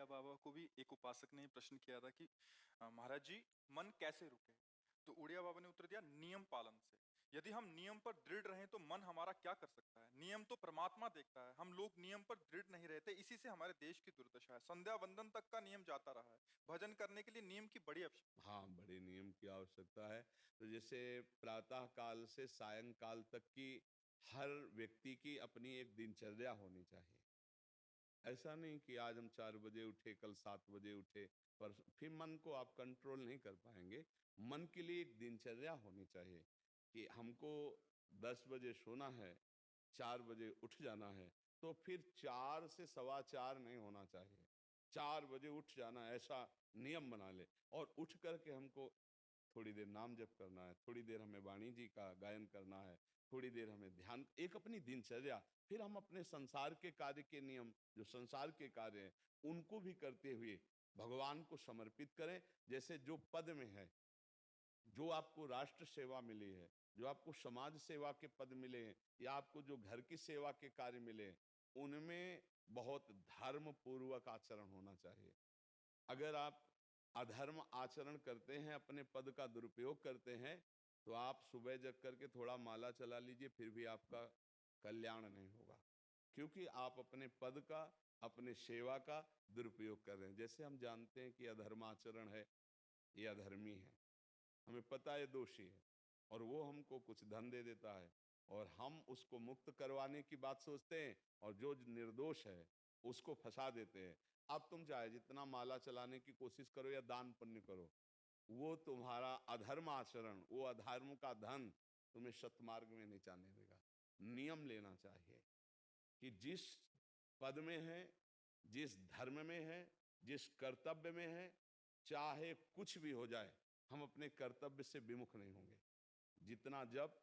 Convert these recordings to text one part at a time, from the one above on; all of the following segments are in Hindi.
उड़िया बाबा को भी एक उपासक ने प्रश्न किया था कि महाराज जी, मन कैसे रुके? तो उड़िया बाबा ने उत्तर दिया, नियम पालन से। यदि हम नियम पर दृढ़ रहें तो मन हमारा क्या कर सकता है? नियम तो परमात्मा देखता है। हम लोग नियम पर दृढ़ नहीं रहते, इसी से हमारे देश की दुर्दशा है। संध्या वंदन तक का नियम जाता रहा है। भजन करने के लिए नियम की बड़ी आवश्यकता हाँ, बड़े नियम की आवश्यकता है। तो जैसे प्रातः काल से सायंकाल तक की हर व्यक्ति की अपनी एक दिनचर्या होनी चाहिए। ऐसा नहीं कि आज हम 4 बजे उठे, कल 7 बजे उठे, पर फिर मन को आप कंट्रोल नहीं कर पाएँगे। मन के लिए एक दिनचर्या होनी चाहिए कि हमको 10 बजे सोना है, 4 बजे उठ जाना है, तो फिर 4 से सवा 4 नहीं होना चाहिए। 4 बजे उठ जाना, ऐसा नियम बना लें और उठ कर के हमको थोड़ी देर नाम जप करना है, थोड़ी देर हमें वाणी जी का गायन करना है, थोड़ी देर हमें ध्यान, एक अपनी दिनचर्या, फिर हम अपने संसार के कार्य के नियम, जो संसार के कार्य हैं, उनको भी करते हुए भगवान को समर्पित करें। जैसे जो पद में है, जो आपको राष्ट्र सेवा मिली है, जो आपको समाज सेवा के पद मिले हैं या आपको जो घर की सेवा के कार्य मिले हैं, उनमें बहुत धर्म पूर्वक आचरण होना चाहिए। अगर आप अधर्म आचरण करते हैं, अपने पद का दुरुपयोग करते हैं, तो आप सुबह जग करके थोड़ा माला चला लीजिए, फिर भी आपका कल्याण नहीं होगा। क्योंकि आप अपने पद का, अपने सेवा का दुरुपयोग कर रहे हैं। जैसे हम जानते हैं कि अधर्माचरण है, ये अधर्मी है। हमें पता है दोषी है और वो हमको कुछ धन दे देता है और हम उसको मुक्त करवाने की बात सोचते हैं और जो निर्दोष है उसको फंसा देते हैं। अब तुम चाहे जितना माला चलाने की कोशिश करो या दान पुण्य करो, वो तुम्हारा अधर्म आचरण, वो अधर्म का धन तुम्हें सतमार्ग में नहीं जाने देगा। नियम लेना चाहिए कि जिस पद में है, जिस धर्म में है, जिस कर्तव्य में है, चाहे कुछ भी हो जाए, हम अपने कर्तव्य से विमुख नहीं होंगे। जितना जप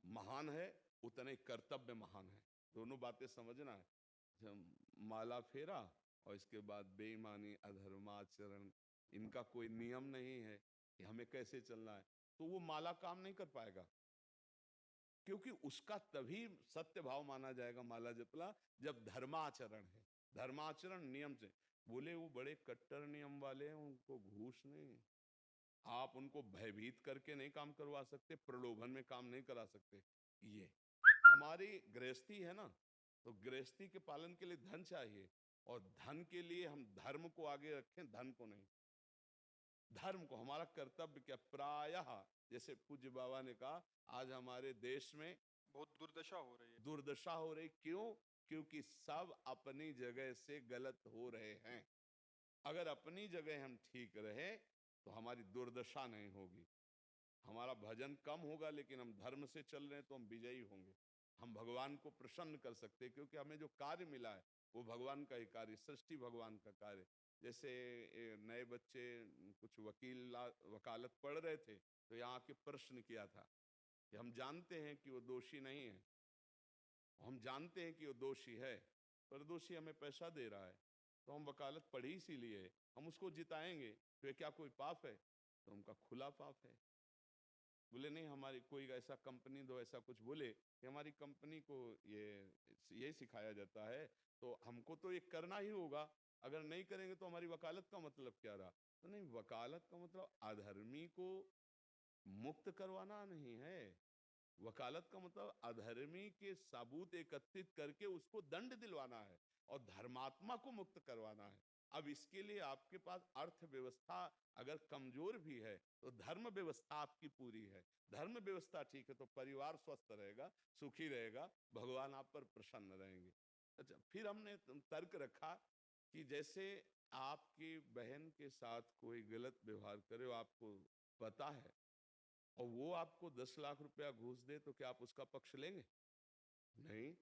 महान है, उतने कर्तव्य महान है। दोनों बातें समझना है। जब माला फेरा और इसके बाद बेईमानी, अधर्माचरण, इनका कोई नियम नहीं है कि हमें कैसे चलना है, तो वो माला काम नहीं कर पाएगा। क्योंकि उसका तभी सत्य भाव माना जाएगा माला जपला, जब धर्माचरण है। धर्माचरण नियम से, बोले वो बड़े कट्टर नियम वाले हैं, उनको घूस नहीं, आप उनको भयभीत करके नहीं काम करवा सकते, प्रलोभन में काम नहीं करा सकते। ये हमारी गृहस्थी है ना, तो गृहस्थी के पालन के लिए धन चाहिए और धन के लिए हम धर्म को आगे रखें, धन को नहीं। धर्म को, हमारा कर्तव्य क्या, प्रायः जैसे पूज्य बाबा ने कहा, आज हमारे देश में बहुत दुर्दशा हो रही है। दुर्दशा हो रही, क्यों? क्योंकि सब अपनी जगह से गलत हो रहे हैं। अगर अपनी जगह हम ठीक रहे तो हमारी दुर्दशा नहीं होगी। हमारा भजन कम होगा लेकिन हम धर्म से चल रहे हैं तो हम विजयी होंगे। हम भगवान को प्रसन्न कर सकते हैं क्योंकि हमें जो कार्य मिला है वो भगवान का ही कार्य, सृष्टि भगवान का कार्य। जैसे नए बच्चे कुछ वकालत पढ़ रहे थे तो यहाँ के प्रश्न किया था कि हम जानते हैं कि वो दोषी नहीं है, हम जानते हैं कि वो दोषी है, पर दोषी हमें पैसा दे रहा है, तो हम वकालत पढ़ी इसीलिए, हम उसको जिताएंगे, तो ये क्या कोई पाप है? तो उनका खुला पाप है। बोले नहीं, हमारी कोई ऐसा कंपनी दो, ऐसा कुछ बोले कि हमारी कंपनी को ये सिखाया जाता है, तो हमको तो ये करना ही होगा, अगर नहीं करेंगे तो हमारी वकालत का मतलब क्या रहा? तो नहीं, वकालत का मतलब अधर्मी को मुक्त करवाना नहीं है। वकालत का मतलब अधर्मी के सबूत एकत्रित करके उसको दंड दिलवाना है और धर्मात्मा को मुक्त करवाना है। अब इसके लिए आपके पास अर्थव्यवस्था अगर कमजोर भी है तो धर्म व्यवस्था आपकी पूरी है। धर्म व्यवस्था ठीक है तो परिवार स्वस्थ रहेगा, सुखी रहेगा, भगवान आप पर प्रसन्न रहेंगे। अच्छा, फिर हमने तर्क रखा कि जैसे आपकी बहन के साथ कोई गलत व्यवहार करे, वो आपको पता है और वो आपको 10 लाख रुपया घूस दे तो क्या आप उसका पक्ष लेंगे? नहीं।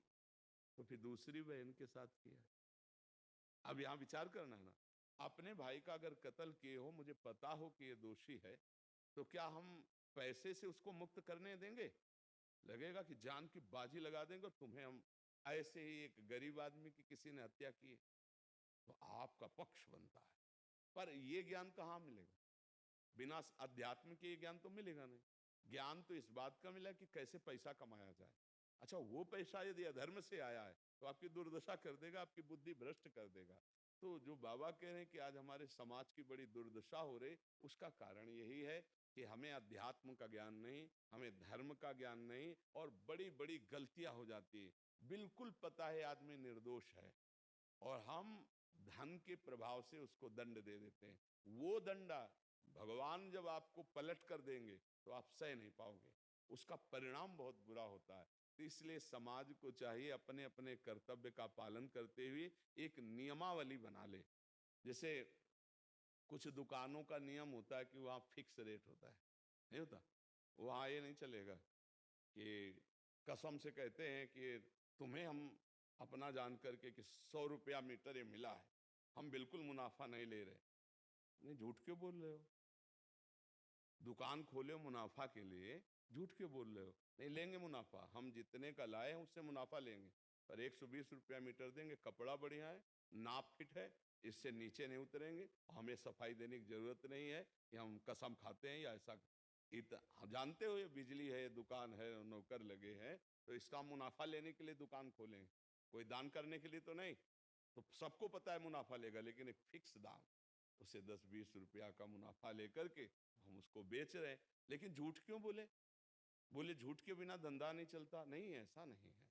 तो फिर दूसरी बहन के साथ किया। अब यहाँ विचार करना है ना, अपने भाई का अगर कत्ल किए हो, मुझे पता हो कि ये दोषी है, तो क्या हम पैसे से उसको मुक्त करने देंगे? लगेगा कि जान की बाजी लगा देंगे और तुम्हें हम, ऐसे ही एक गरीब आदमी की किसी ने हत्या की है, तो आपका पक्ष बनता है। पर ये ज्ञान कहाँ मिलेगा? बिना अध्यात्म के ये ज्ञान तो मिलेगा नहीं। ज्ञान तो इस बात का मिला कि कैसे पैसा कमाया जाए। अच्छा, वो पैसा यदि अधर्म से आया है तो आपकी दुर्दशा कर देगा, आपकी बुद्धि भ्रष्ट कर देगा। तो जो बाबा कह रहे हैं कि आज हमारे समाज की बड़ी दुर्दशा हो रही, उसका कारण यही है कि हमें अध्यात्म का ज्ञान नहीं, हमें धर्म का ज्ञान नहीं, और बड़ी बड़ी गलतियां हो जाती है। बिल्कुल पता है आदमी निर्दोष है, और हम धन के प्रभाव से उसको दंड दे देते हैं। वो दंडा भगवान जब आपको पलट कर देंगे तो आप सह नहीं पाओगे, उसका परिणाम बहुत बुरा होता है। तो इसलिए समाज को चाहिए अपने अपने कर्तव्य का पालन करते हुए एक नियमावली बना ले। जैसे कुछ दुकानों का नियम होता है कि वहाँ फिक्स रेट होता है, नहीं होता? वहाँ ये नहीं चलेगा कि कसम से कहते हैं कि तुम्हें हम अपना जान करके कि 100 रुपया मीटर ये मिला है, हम बिल्कुल मुनाफा नहीं ले रहे। नहीं, झूठ क्यों बोल रहे हो? दुकान खोले हो मुनाफा के लिए, झूठ क्यों बोल रहे हो? नहीं लेंगे मुनाफा, हम जितने का लाए हैं उससे मुनाफा लेंगे, पर 120 रुपया मीटर देंगे, कपड़ा बढ़िया है, नाप फिट है, इससे नीचे नहीं उतरेंगे, हमें सफाई देने की जरूरत नहीं है कि हम कसम खाते हैं या ऐसा। हम जानते हो ये बिजली है, दुकान है, नौकर लगे हैं, तो इसका मुनाफा लेने के लिए दुकान खोलें, कोई दान करने के लिए तो नहीं। तो सबको पता है मुनाफा लेगा, लेकिन एक फिक्स दाम, उसे 10-20 रुपया का मुनाफा लेकर के हम उसको बेच रहे हैं। लेकिन झूठ क्यों बोले? बोले झूठ के बिना धंधा नहीं चलता। नहीं, ऐसा नहीं है।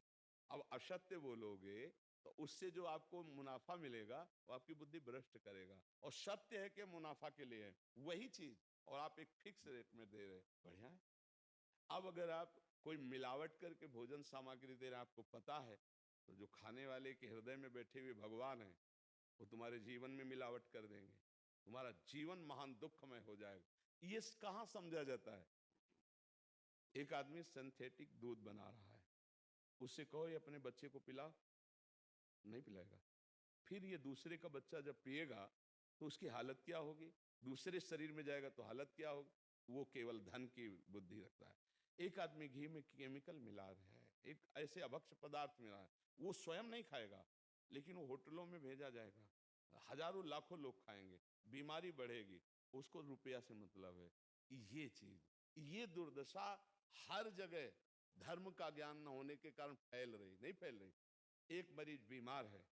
अब असत्य बोलोगे तो उससे जो आपको मुनाफा मिलेगा वो आपकी बुद्धि भ्रष्ट करेगा, और सत्य है कि मुनाफा के लिए है वही चीज, और आप एक फिक्स रेट में दे रहे हैं, बढ़िया है। अब अगर आप कोई मिलावट करके भोजन सामग्री दे रहे हैं, आपको पता है, तो जो खाने वाले के हृदय में बैठे हुए भगवान है, वो तुम्हारे जीवन में मिलावट कर देंगे, तुम्हारा जीवन महान दुखमय हो जाएगा। ये कहाँ समझा जाता है? एक आदमी सिंथेटिक दूध बना रहा है, उससे कहो ये अपने बच्चे को पिलाओ, नहीं पिलाएगा। फिर ये दूसरे का बच्चा जब पिएगा तो उसकी हालत क्या होगी? दूसरे शरीर में जाएगा तो हालत क्या होगी? वो केवल धन की बुद्धि रखता है। एक आदमी घी में केमिकल मिला रहा है, एक ऐसे अभक्ष पदार्थ मिला है, वो स्वयं नहीं खाएगा, लेकिन वो होटलों में भेजा जाएगा, हजारों लाखों लोग खाएंगे, बीमारी बढ़ेगी, उसको रुपया से मतलब है। ये चीज, ये दुर्दशा हर जगह धर्म का ज्ञान न होने के कारण फैल रही, नहीं फैल रही। एक मरीज बीमार है,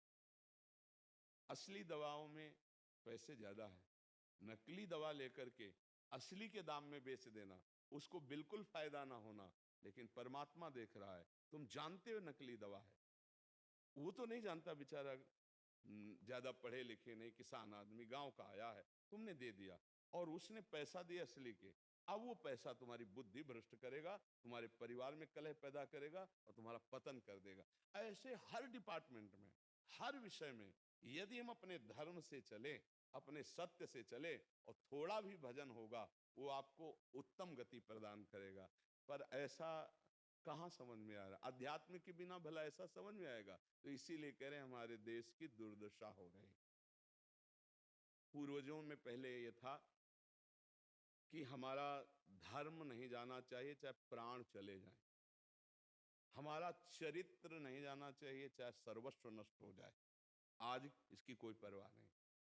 असली दवाओं में पैसे ज्यादा है, नकली दवा लेकर के असली के दाम में बेच देना, उसको बिल्कुल फायदा ना होना। लेकिन परमात्मा देख रहा है, तुम जानते हो नकली दवा है, वो तो नहीं जानता बेचारा, ज्यादा पढ़े लिखे नहीं, किसान आदमी गांव का आया है, तुमने दे दिया, और उसने पैसा दिया असली के। अब वो पैसा तुम्हारी बुद्धि भ्रष्ट करेगा, तुम्हारे परिवार में कलह पैदा करेगा और तुम्हारा पतन कर देगा। ऐसे हर डिपार्टमेंट में, हर विषय में, यदि हम अपने धर्म से चले, अपने सत्य से चले, और थोड़ा भी भजन होगा, वो आपको उत्तम गति प्रदान करेगा। पर ऐसा कहाँ समझ में आ रहा? अध्यात्म के बिना भला ऐसा समझ में आएगा? तो इसीलिए कह रहे हैं हमारे देश की दुर्दशा हो रही। पूर्वजों में पहले ये था कि हमारा धर्म नहीं जाना चाहिए चाहे प्राण चले जाएं, हमारा चरित्र नहीं जाना चाहिए चाहे सर्वस्व नष्ट हो जाए। आज इसकी कोई परवाह नहीं,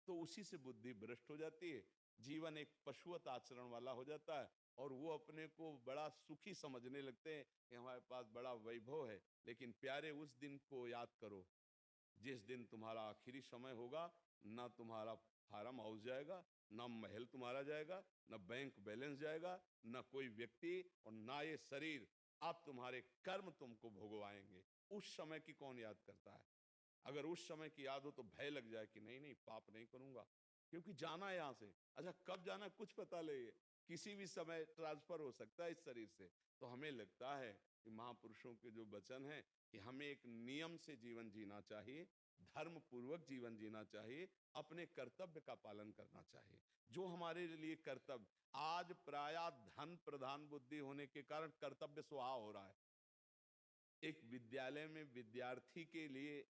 तो उसी से बुद्धि भ्रष्ट हो जाती है, जीवन एक पशुवत आचरण वाला हो जाता है, और वो अपने को बड़ा सुखी समझने लगते हैं कि हमारे पास बड़ा वैभव है। लेकिन प्यारे, उस दिन को याद करो जिस दिन तुम्हारा आखिरी समय होगा, ना तुम्हारा फार्म हाउस जाएगा, ना महल तुम्हारा जाएगा, ना बैंक बैलेंस जाएगा, ना कोई व्यक्ति, और ना ये शरीर। अब तुम्हारे कर्म तुमको भोगवाएंगे। उस समय की कौन याद करता है? अगर उस समय की याद हो तो भय लग जाए कि नहीं नहीं, पाप नहीं करूंगा, क्योंकि जाना है यहाँ से। अच्छा, कब जाना है कुछ पता नहीं है, किसी भी समय ट्रांसफर हो सकता है इस शरीर से। तो हमें लगता है कि महापुरुषों के जो वचन है कि हमें एक नियम से जीवन जीना चाहिए, धर्म पूर्वक जीवन जीना चाहिए, अपने कर्तव्य का पालन करना चाहिए। जो हमारे लिए कर्तव्य, आज प्राय धन प्रधान बुद्धि होने के कारण कर्तव्य स्वभाव हो रहा है। एक विद्यालय में विद्यार्थी के लिए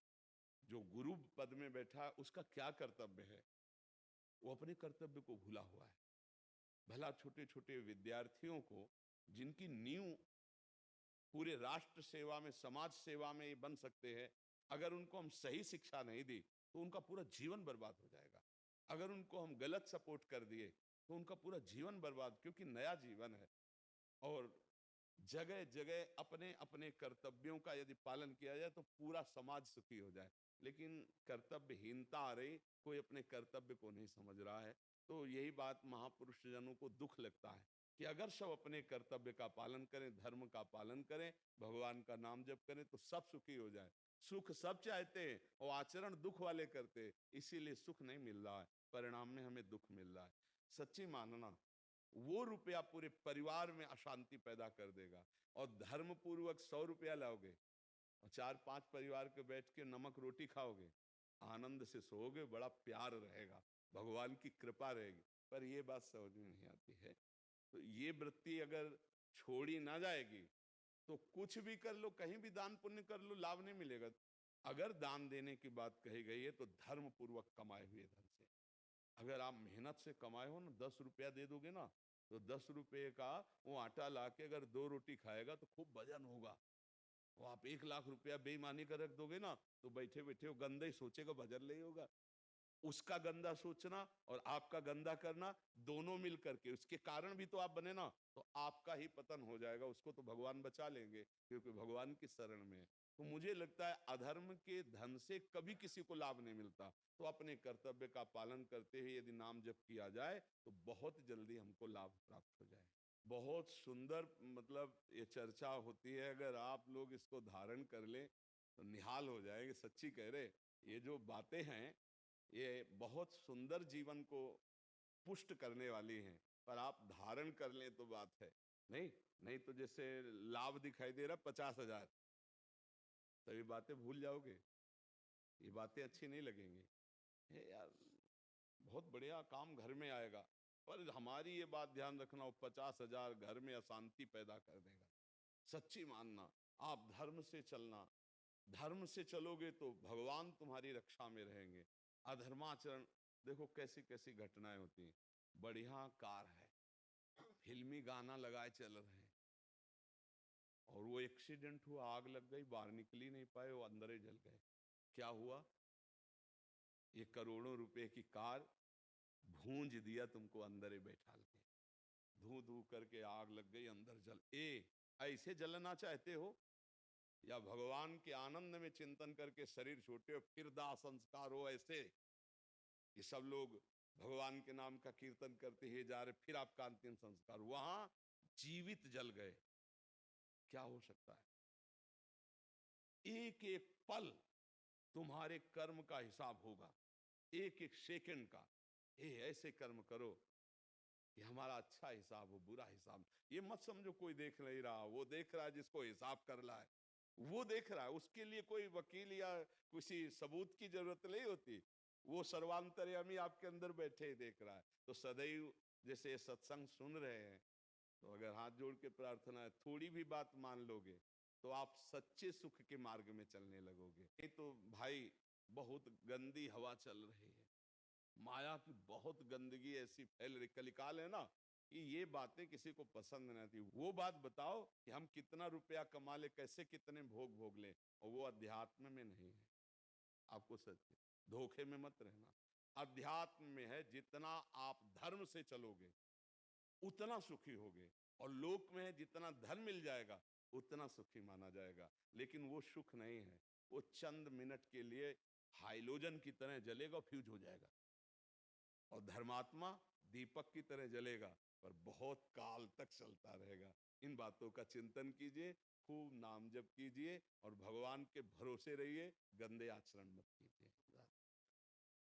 जो गुरु पद में बैठा है, उसका क्या कर्तव्य है? वो अपने कर्तव्य को भूला हुआ है। भला छोटे छोटे विद्यार्थियों को, जिनकी नींव पूरे राष्ट्र सेवा में, समाज सेवा में ये बन सकते हैं, अगर उनको हम सही शिक्षा नहीं दी तो उनका पूरा जीवन बर्बाद हो जाएगा। अगर उनको हम गलत सपोर्ट कर दिए तो उनका पूरा जीवन बर्बाद, क्योंकि नया जीवन है। और जगह जगह अपने अपने कर्तव्यों का यदि पालन किया जाए तो पूरा समाज सुखी हो जाए। लेकिन कर्तव्यहीनता आ रही, कोई अपने कर्तव्य को नहीं समझ रहा है। तो यही बात महापुरुष जनों को दुख लगता है कि अगर सब अपने कर्तव्य का पालन करें, धर्म का पालन करें, भगवान का नाम जप करें तो सब सुखी हो जाए। सुख सब चाहते हैं और आचरण दुख वाले करते हैं, इसीलिए सुख नहीं मिल रहा है, परिणाम में हमें दुख मिल रहा है। सच्ची मानना, वो रुपया पूरे परिवार में अशांति पैदा कर देगा। और धर्म पूर्वक 100 रुपया लाओगे और 4-5 परिवार के बैठ के नमक रोटी खाओगे, आनंद से सोओगे, बड़ा प्यार रहेगा, भगवान की कृपा रहेगी। पर ये बात समझ में नहीं आती है। तो ये वृत्ति अगर छोड़ी ना जाएगी तो कुछ भी कर लो, कहीं भी दान पुण्य कर लो, लाभ नहीं मिलेगा। अगर दान देने की बात कही गई है तो धर्म पूर्वक कमाए हुए धन से। अगर आप मेहनत से कमाए हो ना, 10 रुपया दे दोगे ना, तो 10 रुपये का वो आटा लाके अगर 2 रोटी खाएगा तो खूब वजन होगा। वो आप 1 लाख रुपया बेईमानी का रख दोगे ना, तो बैठे बैठे वो गंदा ही सोचेगा, वजन नहीं होगा। उसका गंदा सोचना और आपका गंदा करना, दोनों मिल करके उसके कारण भी तो आप बने ना, तो आपका ही पतन हो जाएगा। उसको तो भगवान बचा लेंगे क्योंकि भगवान की शरण में है। तो मुझे लगता है अधर्म के धन से कभी किसी को लाभ नहीं मिलता। तो अपने कर्तव्य का पालन करते हुए यदि नाम जप किया जाए तो बहुत जल्दी हमको लाभ प्राप्त हो जाए। बहुत सुंदर, मतलब ये चर्चा होती है, अगर आप लोग इसको धारण कर लें तो निहाल हो जाएंगे। सच्ची कह रहे, ये जो बातें हैं ये बहुत सुंदर जीवन को पुष्ट करने वाली हैं, पर आप धारण कर लें तो बात है। नहीं नहीं तो जैसे लाभ दिखाई दे रहा 50,000, तो ये बातें भूल जाओगे, ये बातें अच्छी नहीं लगेंगी। हे यार, बहुत बढ़िया काम घर में आएगा, पर हमारी ये बात ध्यान रखना, वो 50,000 घर में अशांति पैदा कर देगा। सच्ची मानना, आप धर्म से चलना, धर्म से चलोगे तो भगवान तुम्हारी रक्षा में रहेंगे। अधर्माचरण, देखो कैसी कैसी घटनाएं होती हैं। बढ़िया कार है, फिल्मी गाना लगाए चल रहे हैं, और वो एक्सीडेंट हुआ, आग लग गई, बाहर निकल ही नहीं पाए, वो अंदर ही जल गए। क्या हुआ? ये करोड़ों रुपए की कार भूंज दिया तुमको अंदर ही बैठा के, धू धू करके आग लग गई, अंदर जल। ऐसे जलना चाहते हो या भगवान के आनंद में चिंतन करके शरीर छोटे हो फिर दाह संस्कार हो ऐसे कि सब लोग भगवान के नाम का कीर्तन करते ही जा रहे, फिर आपका अंतिम संस्कार वहां जीवित जल गए? क्या हो सकता है? एक एक पल तुम्हारे कर्म का हिसाब होगा, एक एक सेकंड का। ऐसे कर्म करो कि हमारा अच्छा हिसाब हो, बुरा हिसाब। ये मत समझो कोई देख नहीं रहा, वो देख रहा है जिसको हिसाब कर रहा है, वो देख रहा है। उसके लिए कोई वकील या किसी सबूत की जरूरत नहीं होती, वो सर्वांतर्यामी आपके अंदर बैठे ही देख रहा है। तो सदैव जैसे सत्संग सुन रहे हैं, तो अगर हाथ जोड़ के प्रार्थना है, थोड़ी भी बात मान लोगे तो आप सच्चे सुख के मार्ग में चलने लगोगे। नहीं तो भाई बहुत गंदी हवा चल रही है, माया की बहुत गंदगी ऐसी फैल रही, कलिकाल है ना, कि ये बातें किसी को पसंद नहीं आती। वो बात बताओ कि हम कितना रुपया कमा ले, कैसे कितने भोग भोग ले, और वो अध्यात्म में नहीं है। आपको सच धोखे में मत रहना, अध्यात्म में है। जितना आप धर्म से चलोगे उतना सुखी होगे, और लोक में है जितना धन मिल जाएगा उतना सुखी माना जाएगा। लेकिन वो सुख नहीं है, वो चंद मिनट के लिए हाइलोजन की तरह जलेगा, फ्यूज हो जाएगा। और धर्मात्मा दीपक की तरह जलेगा, पर बहुत काल तक चलता रहेगा। इन बातों का चिंतन कीजिए, खूब नाम जप कीजिए और भगवान के भरोसे रहिए, गंदे आचरण मत कीजिए।